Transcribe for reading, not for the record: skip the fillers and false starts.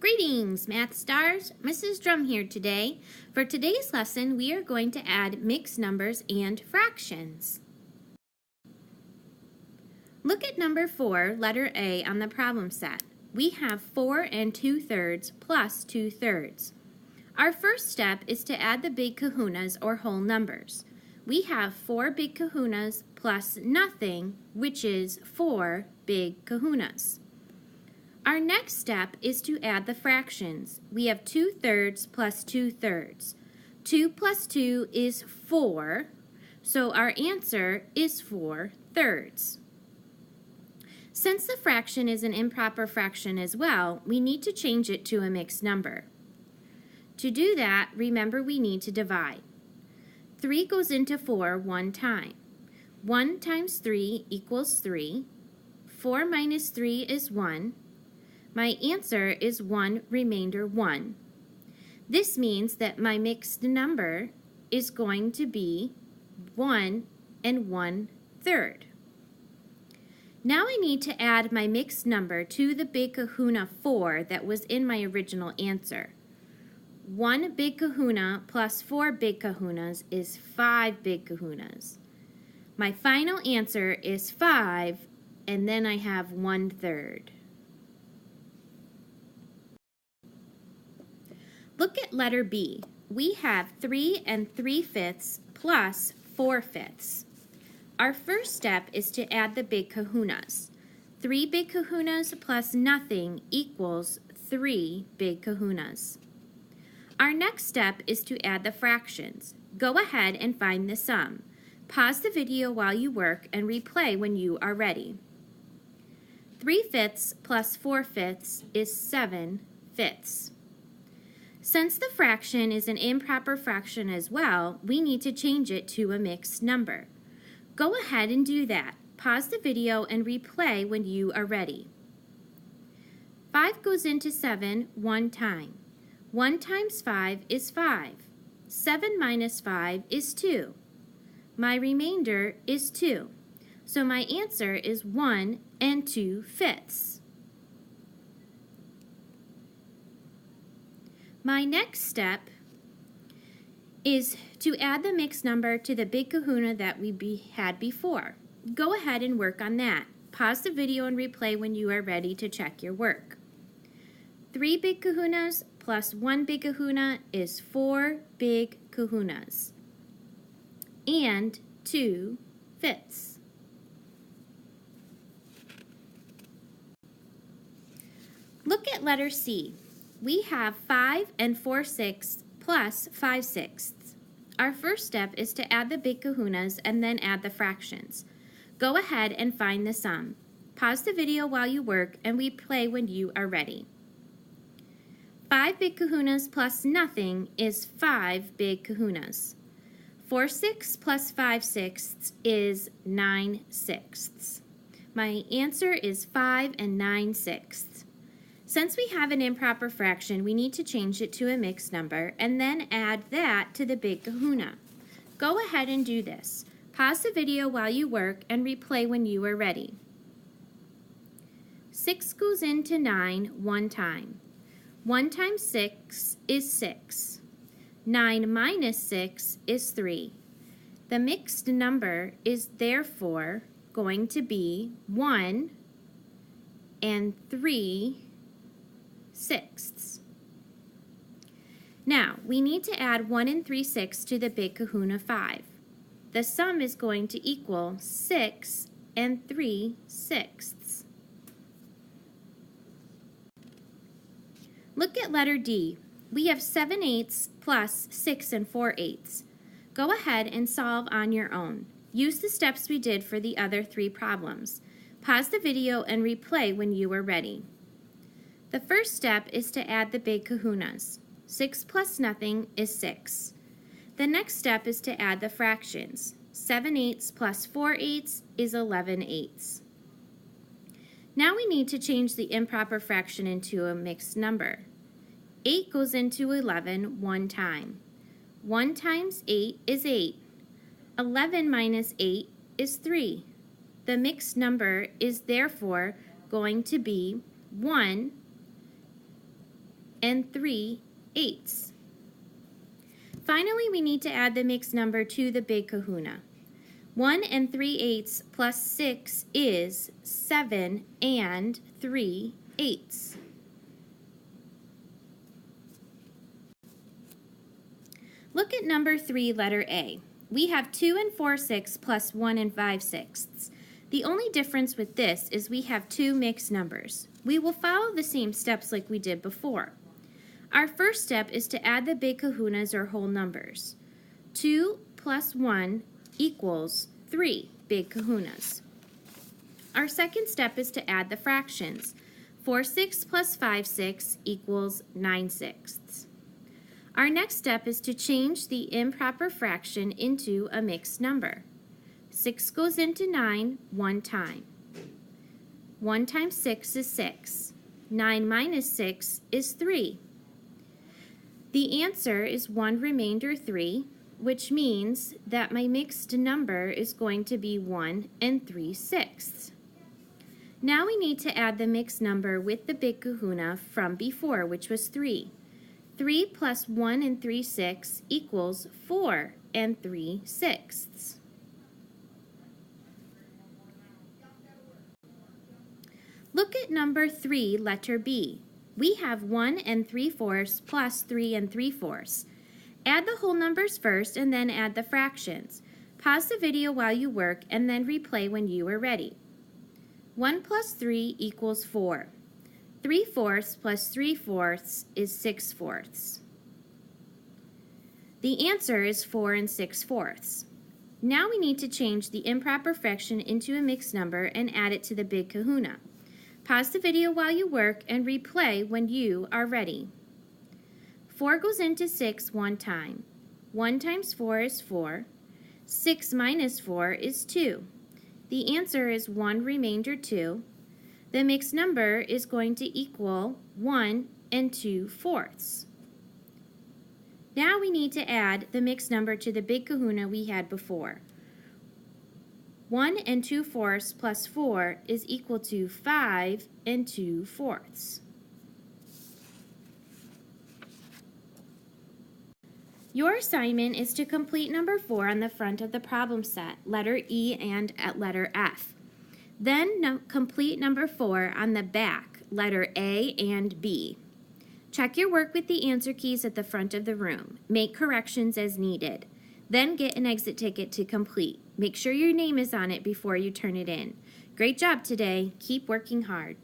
Greetings, Math Stars. Mrs. Drum here today. For today's lesson, we are going to add mixed numbers and fractions. Look at number 4, letter A on the problem set. We have 4 2/3 plus 2/3. Our first step is to add the big kahunas or whole numbers. We have 4 big kahunas plus nothing, which is 4 big kahunas. Our next step is to add the fractions. We have 2/3 plus 2/3. 2 plus 2 is 4, so our answer is 4/3. Since the fraction is an improper fraction as well, we need to change it to a mixed number. To do that, remember we need to divide. 3 goes into 4 one time. 1 times 3 equals 3. 4 minus 3 is 1. My answer is 1 remainder 1. This means that my mixed number is going to be 1 1/3. Now I need to add my mixed number to the big kahuna 4 that was in my original answer. 1 big kahuna plus 4 big kahunas is 5 big kahunas. My final answer is 5, and then I have 1/3. Look at letter B. We have 3 3/5 plus 4/5. Our first step is to add the big kahunas. 3 big kahunas plus nothing equals 3 big kahunas. Our next step is to add the fractions. Go ahead and find the sum. Pause the video while you work and replay when you are ready. 3/5 plus 4/5 is 7/5. Since the fraction is an improper fraction as well, we need to change it to a mixed number. Go ahead and do that. Pause the video and replay when you are ready. 5 goes into 7 one time. 1 times 5 is 5. 7 minus 5 is 2. My remainder is 2. So my answer is 1 2/5. My next step is to add the mixed number to the big kahuna that we had before. Go ahead and work on that. Pause the video and replay when you are ready to check your work. 3 big kahunas plus 1 big kahuna is 4 big kahunas and 2/5. Look at letter C. We have 5 4/6 plus 5/6. Our first step is to add the big kahunas and then add the fractions. Go ahead and find the sum. Pause the video while you work and replay when you are ready. 5 big kahunas plus nothing is 5 big kahunas. 4/6 plus 5/6 is 9/6. My answer is 5 9/6. Since we have an improper fraction, we need to change it to a mixed number and then add that to the big kahuna. Go ahead and do this. Pause the video while you work and replay when you are ready. 6 goes into 9 one time. 1 times 6 is 6. 9 minus 6 is 3. The mixed number is therefore going to be 1 3/6. Now, we need to add 1 3/6 to the big kahuna 5. The sum is going to equal 6 3/6. Look at letter D. We have 7/8 plus 6 4/8. Go ahead and solve on your own. Use the steps we did for the other 3 problems. Pause the video and replay when you are ready. The first step is to add the big kahunas. 6 plus nothing is 6. The next step is to add the fractions. 7/8 plus 4/8 is 11/8. Now we need to change the improper fraction into a mixed number. 8 goes into 11 one time. 1 times 8 is 8. 11 minus 8 is 3. The mixed number is therefore going to be 1 and 3/8. Finally, we need to add the mixed number to the Big Kahuna. 1 and 3/8 plus 6 is 7 and 3/8. Look at number 3, letter A. We have 2 and 4/6 plus 1 and 5/6. The only difference with this is we have two mixed numbers. We will follow the same steps like we did before. Our first step is to add the Big Kahunas or whole numbers. 2 plus 1 equals 3 Big Kahunas. Our second step is to add the fractions. 4/6 plus 5/6 equals 9/6. Our next step is to change the improper fraction into a mixed number. 6 goes into 9 one time. 1 times 6 is 6. 9 minus 6 is 3. The answer is 1 remainder 3, which means that my mixed number is going to be 1 and 3/6. Now we need to add the mixed number with the Big Kahuna from before, which was 3. 3 plus 1 and 3/6 equals 4 and 3/6. Look at number 3, letter B. We have 1 and 3/4 plus 3 and 3/4. Add the whole numbers first and then add the fractions. Pause the video while you work and then replay when you are ready. 1 plus 3 equals 4. 3/4 plus 3/4 is 6/4. The answer is 4 and 6/4. Now we need to change the improper fraction into a mixed number and add it to the Big Kahuna. Pause the video while you work and replay when you are ready. 4 goes into 6 one time. 1 times 4 is 4. 6 minus 4 is 2. The answer is 1 remainder 2. The mixed number is going to equal 1 and 2/4. Now we need to add the mixed number to the Big Kahuna we had before. 1 and 2/4 plus 4 is equal to 5 and 2/4. Your assignment is to complete number 4 on the front of the problem set, letter E and at letter F. Then complete number 4 on the back, letter A and B. Check your work with the answer keys at the front of the room. Make corrections as needed. Then get an exit ticket to complete. Make sure your name is on it before you turn it in. Great job today. Keep working hard.